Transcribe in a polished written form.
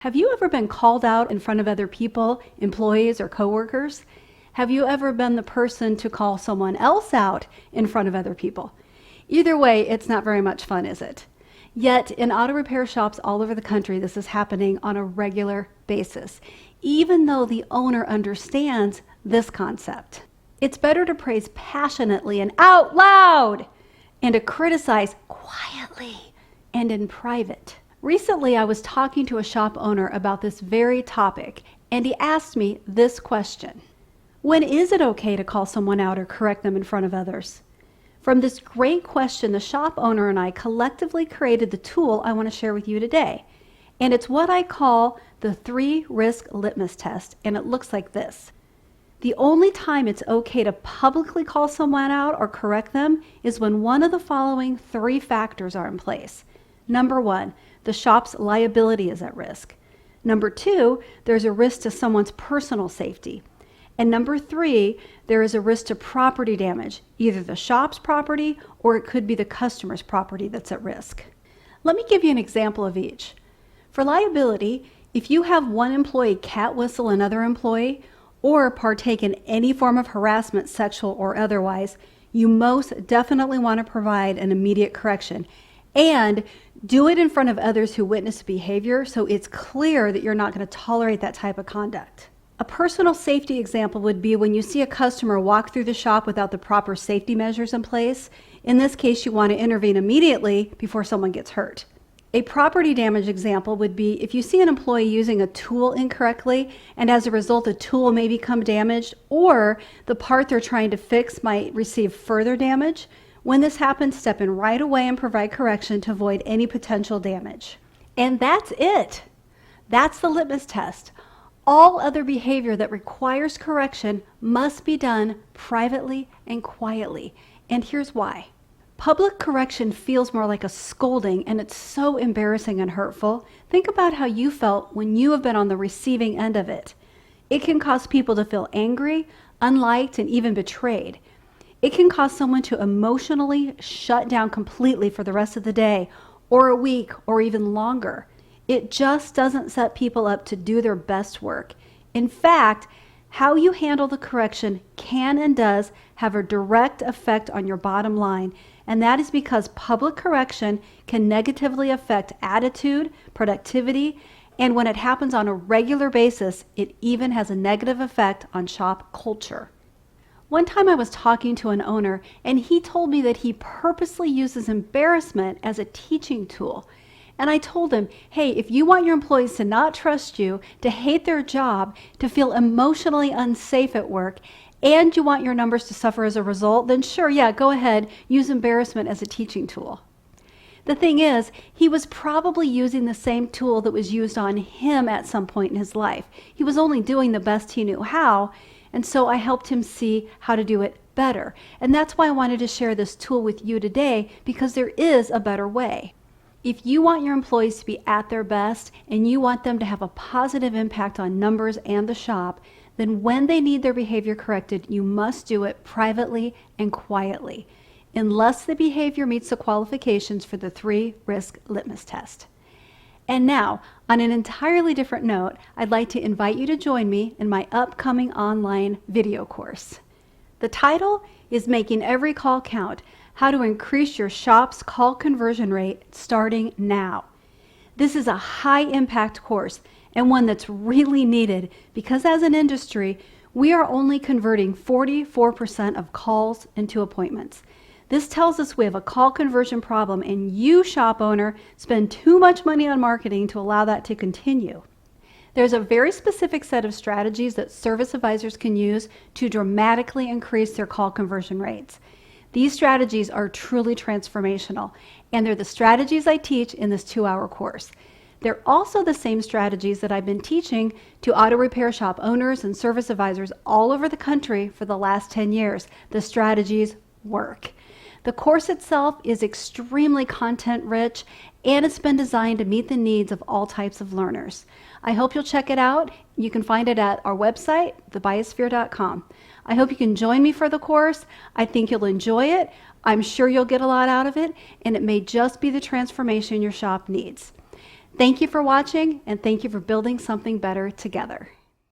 Have you ever been called out in front of other people, employees or coworkers? Have you ever been the person to call someone else out in front of other people? Either way, it's not very much fun, is it? Yet, in auto repair shops all over the country, this is happening on a regular basis, even though the owner understands this concept. It's better to praise passionately and out loud and to criticize quietly and in private. Recently, I was talking to a shop owner about this very topic, and he asked me this question. When is it okay to call someone out or correct them in front of others? From this great question, the shop owner and I collectively created the tool I want to share with you today. And it's what I call the 3 Risk Litmus Test, and it looks like this. The only time it's okay to publicly call someone out or correct them is when one of the following 3 factors are in place. Number 1, the shop's liability is at risk. Number 2, there's a risk to someone's personal safety. And number 3, there is a risk to property damage, either the shop's property or it could be the customer's property that's at risk. Let me give you an example of each. For liability, if you have one employee cat whistle another employee or partake in any form of harassment, sexual or otherwise, you most definitely want to provide an immediate correction. And do it in front of others who witness the behavior so it's clear that you're not going to tolerate that type of conduct. A personal safety example would be when you see a customer walk through the shop without the proper safety measures in place. In this case, you want to intervene immediately before someone gets hurt. A property damage example would be if you see an employee using a tool incorrectly and as a result the tool may become damaged or the part they're trying to fix might receive further damage. When this happens, step in right away and provide correction to avoid any potential damage. And that's it. That's the litmus test. All other behavior that requires correction must be done privately and quietly. And here's why. Public correction feels more like a scolding, and it's so embarrassing and hurtful. Think about how you felt when you have been on the receiving end of it. It can cause people to feel angry, unliked, and even betrayed. It can cause someone to emotionally shut down completely for the rest of the day, or a week, or even longer. It just doesn't set people up to do their best work. In fact, how you handle the correction can and does have a direct effect on your bottom line, and that is because public correction can negatively affect attitude, productivity, and when it happens on a regular basis, it even has a negative effect on shop culture. One time I was talking to an owner and he told me that he purposely uses embarrassment as a teaching tool. And I told him, hey, if you want your employees to not trust you, to hate their job, to feel emotionally unsafe at work, and you want your numbers to suffer as a result, then sure, yeah, go ahead, use embarrassment as a teaching tool. The thing is, he was probably using the same tool that was used on him at some point in his life. He was only doing the best he knew how, and so I helped him see how to do it better. And that's why I wanted to share this tool with you today, because there is a better way. If you want your employees to be at their best and you want them to have a positive impact on numbers and the shop, then when they need their behavior corrected, you must do it privately and quietly, unless the behavior meets the qualifications for the 3 Risk Litmus Test. And now, on an entirely different note, I'd like to invite you to join me in my upcoming online video course. The title is Making Every Call Count: How to Increase Your Shop's Call Conversion Rate Starting Now. This is a high-impact course and one that's really needed because as an industry, we are only converting 44% of calls into appointments. This tells us we have a call conversion problem and you, shop owner, spend too much money on marketing to allow that to continue. There's a very specific set of strategies that service advisors can use to dramatically increase their call conversion rates. These strategies are truly transformational, and they're the strategies I teach in this 2-hour course. They're also the same strategies that I've been teaching to auto repair shop owners and service advisors all over the country for the last 10 years. The strategies work. The course itself is extremely content-rich, and it's been designed to meet the needs of all types of learners. I hope you'll check it out. You can find it at our website, thebiosphere.com. I hope you can join me for the course. I think you'll enjoy it. I'm sure you'll get a lot out of it, and it may just be the transformation your shop needs. Thank you for watching, and thank you for building something better together.